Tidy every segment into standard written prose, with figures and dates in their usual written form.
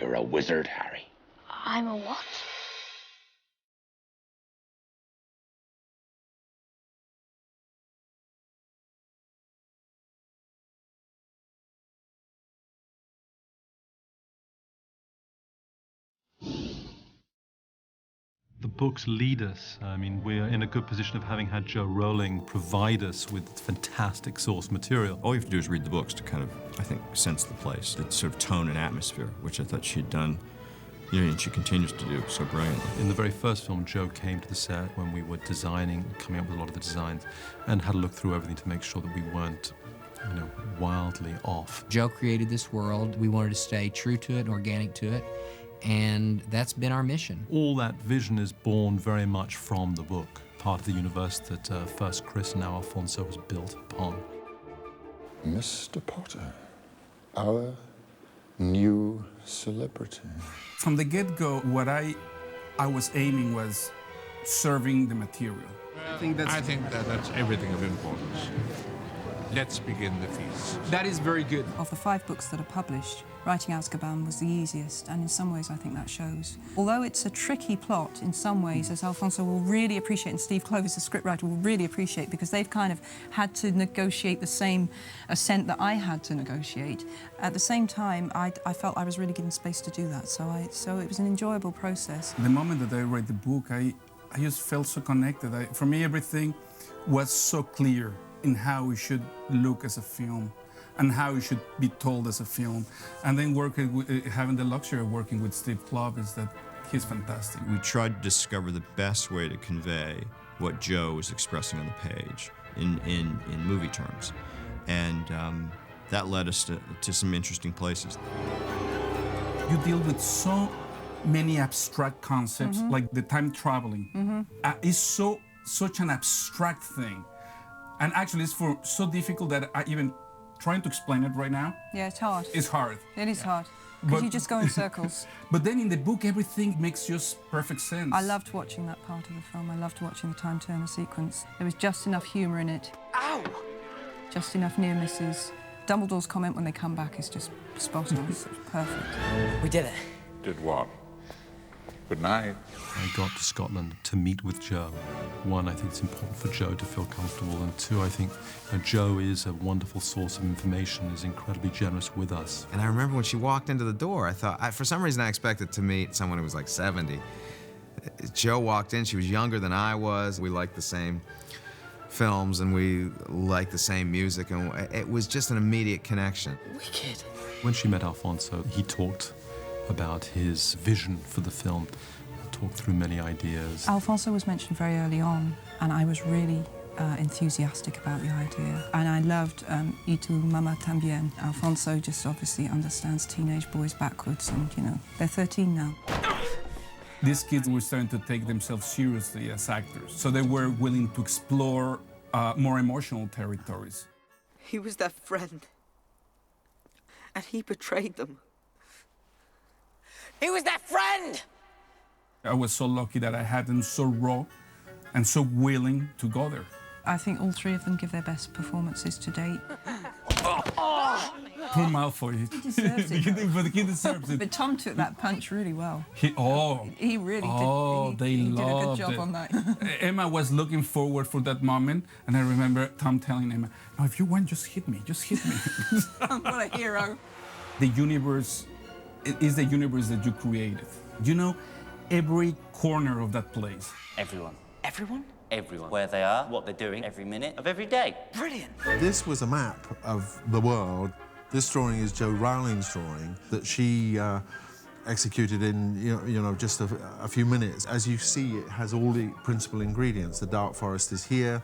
You're a wizard, Harry. I'm a what? The books lead us. I mean, we're in a good position of having had Joe Rowling provide us with fantastic source material. All you have to do is read the books to kind of, I think, sense the place, the sort of tone and atmosphere, which I thought she'd done, and she continues to do so brilliantly. In the very first film, Joe came to the set when we were designing, coming up with a lot of the designs, and had a look through everything to make sure that we weren't, wildly off. Joe created this world. We wanted to stay true to it and organic to it. And that's been our mission. All that vision is born very much from the book, part of the universe that first Chris and now Alfonso was built upon. Mr. Potter, our new celebrity. From the get-go, what I was aiming was serving the material. I think that's everything of importance. Let's begin the feast. That is very good. Of the 5 books that are published, writing Azkaban was the easiest, and in some ways I think that shows. Although it's a tricky plot in some ways, as Alfonso will really appreciate, and Steve Clovis, the scriptwriter, will really appreciate, because they've kind of had to negotiate the same ascent that I had to negotiate. At the same time, I felt I was really given space to do that, so it was an enjoyable process. The moment that I read the book, I just felt so connected. For me, everything was so clear in how it should look as a film and how it should be told as a film. And then having the luxury of working with Steve Clovis, that he's fantastic. We tried to discover the best way to convey what Joe was expressing on the page in movie terms. And that led us to some interesting places. You deal with so many abstract concepts, like the time traveling. It's such an abstract thing. And actually, it's so difficult that I even trying to explain it right now. Yeah, it's hard. It's hard. It is hard, because you just go in circles. But then in the book, everything makes just perfect sense. I loved watching that part of the film. I loved watching the time turner sequence. There was just enough humour in it. Ow! Just enough near misses. Dumbledore's comment when they come back is just spot on. It's perfect. We did it. Did what? Good night. I got to Scotland to meet with Joe. One, I think it's important for Joe to feel comfortable, and two, I think Joe is a wonderful source of information, is incredibly generous with us. And I remember when she walked into the door, I thought, for some reason I expected to meet someone who was like 70. Joe walked in, she was younger than I was. We liked the same films and we liked the same music, and it was just an immediate connection. Wicked. When she met Alfonso, he talked about his vision for the film, talked through many ideas. Alfonso was mentioned very early on, and I was really enthusiastic about the idea. And I loved Y tu mamá también. Alfonso just obviously understands teenage boys backwards, and, they're 13 now. These kids were starting to take themselves seriously as actors, so they were willing to explore more emotional territories. He was their friend, and he betrayed them. He was their friend! I was so lucky that I had them so raw and so willing to go there. I think all 3 of them give their best performances to date. Poor Malfoy. He deserves it. But he deserves it. But Tom took that punch really well. He really did. They he did a good loved job it. on that. Emma was looking forward for that moment, and I remember Tom telling Emma, "No, if you want, just hit me. What a hero. The universe is the universe that you created. You know every corner of that place. Everyone. Everyone? Everyone. Where they are, what they're doing, every minute of every day. Brilliant. This was a map of the world. This drawing is Joe Rowling's drawing that she executed in just a few minutes. As you see, it has all the principal ingredients. The Dark Forest is here,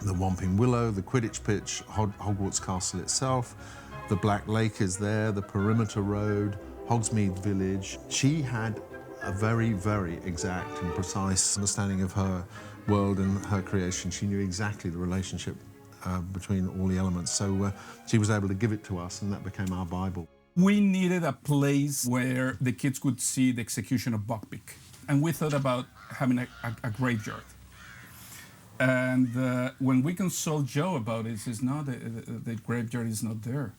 the Whomping Willow, the Quidditch pitch, Hogwarts Castle itself, the Black Lake is there, the Perimeter Road, Hogsmeade Village. She had a very, very exact and precise understanding of her world and her creation. She knew exactly the relationship between all the elements. So she was able to give it to us, and that became our Bible. We needed a place where the kids could see the execution of Buckbeak. And we thought about having a graveyard. And when we consulted Joe about it, he says, no, the graveyard is not there.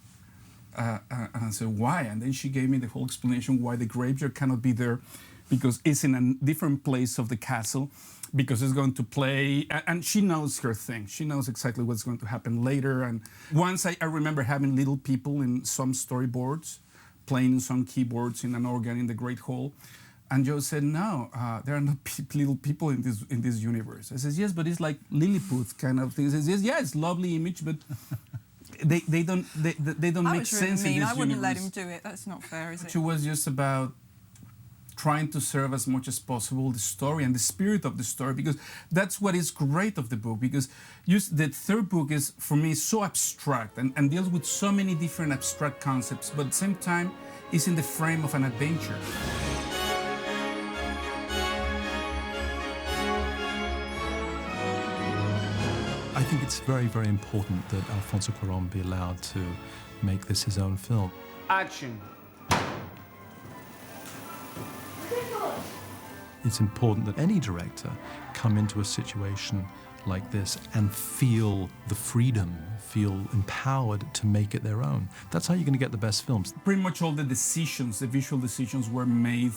And I said, why? And then she gave me the whole explanation why the graveyard cannot be there, because it's in a different place of the castle, because it's going to play, and she knows her thing. She knows exactly what's going to happen later. And once I remember having little people in some storyboards, playing some keyboards in an organ in the Great Hall. And Joe said, no, there are no little people in this universe. I says, yes, but it's like Lilliput kind of thing. He says, yes, yeah, it's lovely image, but they don't make sense in this universe. I wouldn't let him do it. That's not fair, is it? It was just about trying to serve as much as possible the story and the spirit of the story, because that's what is great of the book, because the third book is, for me, so abstract and deals with so many different abstract concepts, but at the same time, is in the frame of an adventure. I think it's very, very important that Alfonso Cuarón be allowed to make this his own film. Action. It's important that any director come into a situation like this and feel the freedom, feel empowered to make it their own. That's how you're going to get the best films. Pretty much all the decisions, the visual decisions, were made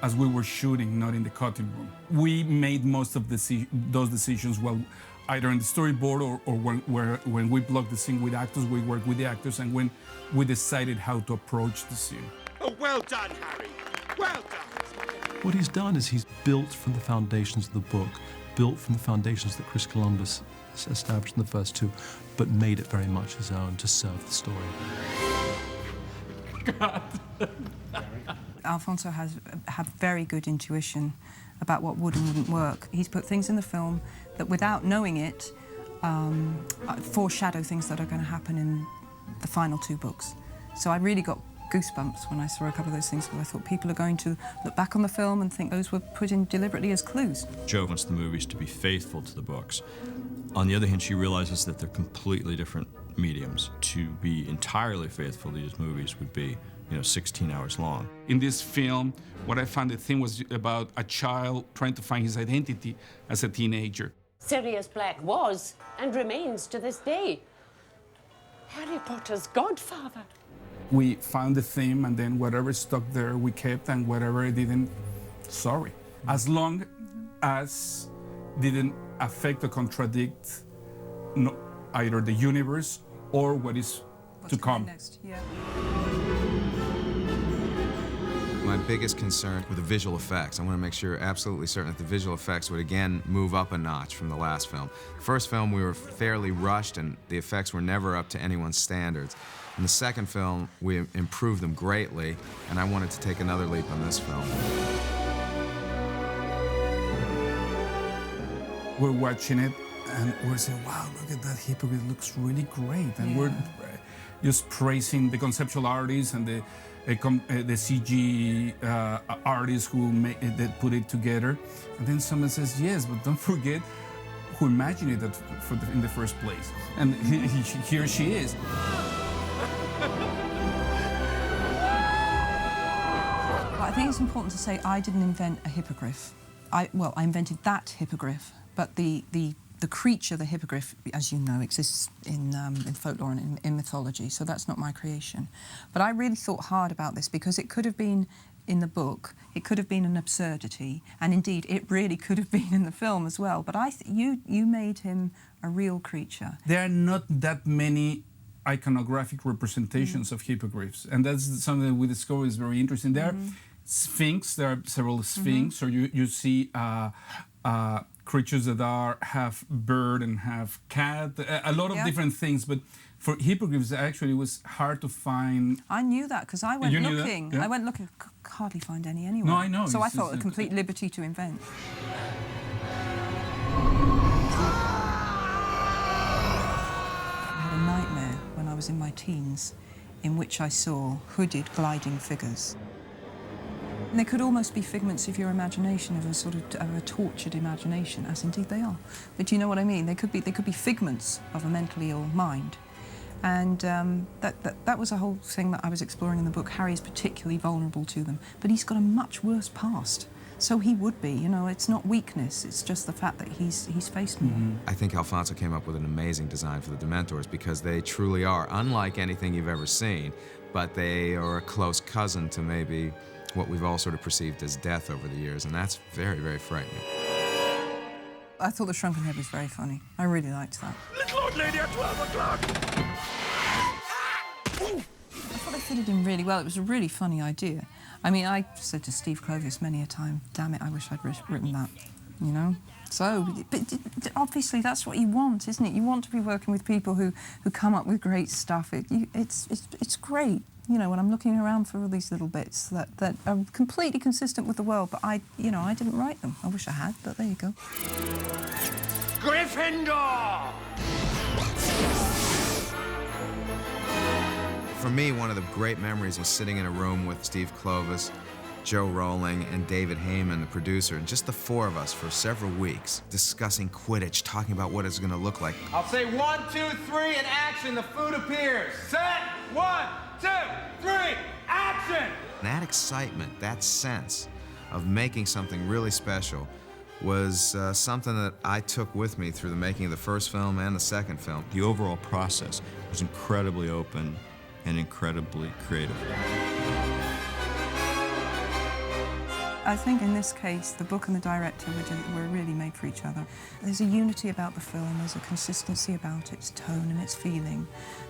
as we were shooting, not in the cutting room. We made most of those decisions either in the storyboard or when we blocked the scene with actors, we worked with the actors, and when we decided how to approach the scene. Oh, well done, Harry. Well done. What he's done is he's built from the foundations of the book, built from the foundations that Chris Columbus established in the first two, but made it very much his own to serve the story. God. Alfonso has had very good intuition about what would and wouldn't work. He's put things in the film that, without knowing it, foreshadow things that are going to happen in the final two books. So I really got goosebumps when I saw a couple of those things, because I thought people are going to look back on the film and think those were put in deliberately as clues. Jo wants the movies to be faithful to the books. On the other hand, she realizes that they're completely different mediums. To be entirely faithful to these movies would be, 16 hours long. In this film, what I found the theme was about a child trying to find his identity as a teenager. Sirius Black was and remains to this day Harry Potter's godfather. We found the theme, and then whatever stuck there we kept, and whatever didn't, sorry. As long as didn't affect or contradict either the universe or what is to come. Next, yeah. My biggest concern were the visual effects. I want to make sure, absolutely certain, that the visual effects would again move up a notch from the last film. The first film, we were fairly rushed, and the effects were never up to anyone's standards. In the second film, we improved them greatly, and I wanted to take another leap on this film. We're watching it, and we're saying, wow, look at that hippogriff, it looks really great. And we're just praising the conceptual artists and the CG artists that put it together. And then someone says, yes, but don't forget who imagined it in the first place. And here she is. I think it's important to say I didn't invent a hippogriff. I invented that hippogriff, but the creature, the hippogriff, as you know, exists in folklore and in mythology, so that's not my creation. But I really thought hard about this, because it could have been in the book, it could have been an absurdity, and indeed it really could have been in the film as well. But you made him a real creature. There are not that many iconographic representations of hippogriffs, and that's something that we discovered is very interesting. There are sphinx, there are several sphinx, or you see creatures that are half bird and half cat, a lot of different things, but for hippogriffs actually it was hard to find. I knew that because I went looking. Yeah. I went looking, could hardly find any anywhere. No, I know. So I thought a complete liberty to invent. I had a nightmare when I was in my teens in which I saw hooded gliding figures. And they could almost be figments of your imagination, of a sort of a tortured imagination, as indeed they are. But you know what I mean? They could be figments of a mentally ill mind. And that was a whole thing that I was exploring in the book. Harry is particularly vulnerable to them, but he's got a much worse past So he would be, you know, it's not weakness, it's just the fact that he's faced more. I think Alfonso came up with an amazing design for the Dementors because they truly are unlike anything you've ever seen, but they are a close cousin to maybe what we've all sort of perceived as death over the years, and that's very, very frightening. I thought the Shrunken Head was very funny. I really liked that. Little old lady at 12 o'clock! I thought they fitted in really well. It was a really funny idea. I mean, I said to Steve Clovis many a time, damn it, I wish I'd written that, you know? So, but obviously that's what you want, isn't it? You want to be working with people who come up with great stuff. It's great, you know, when I'm looking around for all these little bits that are completely consistent with the world, but I didn't write them. I wish I had, but there you go. Gryffindor! For me, one of the great memories was sitting in a room with Steve Clovis, Joe Rowling, and David Heyman, the producer, and just the four of us for several weeks, discussing Quidditch, talking about what it's going to look like. I'll say 1, 2, 3, and action. The food appears. Set. 1, 2, 3, action! That excitement, that sense of making something really special was something that I took with me through the making of the first film and the second film. The overall process was incredibly open and incredibly creative. I think in this case, the book and the director were really made for each other. There's a unity about the film, there's a consistency about its tone and its feeling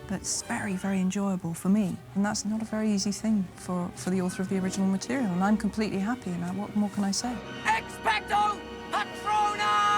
that's very, very enjoyable for me. And that's not a very easy thing for the author of the original material, and I'm completely happy, and what more can I say? Expecto Patronum!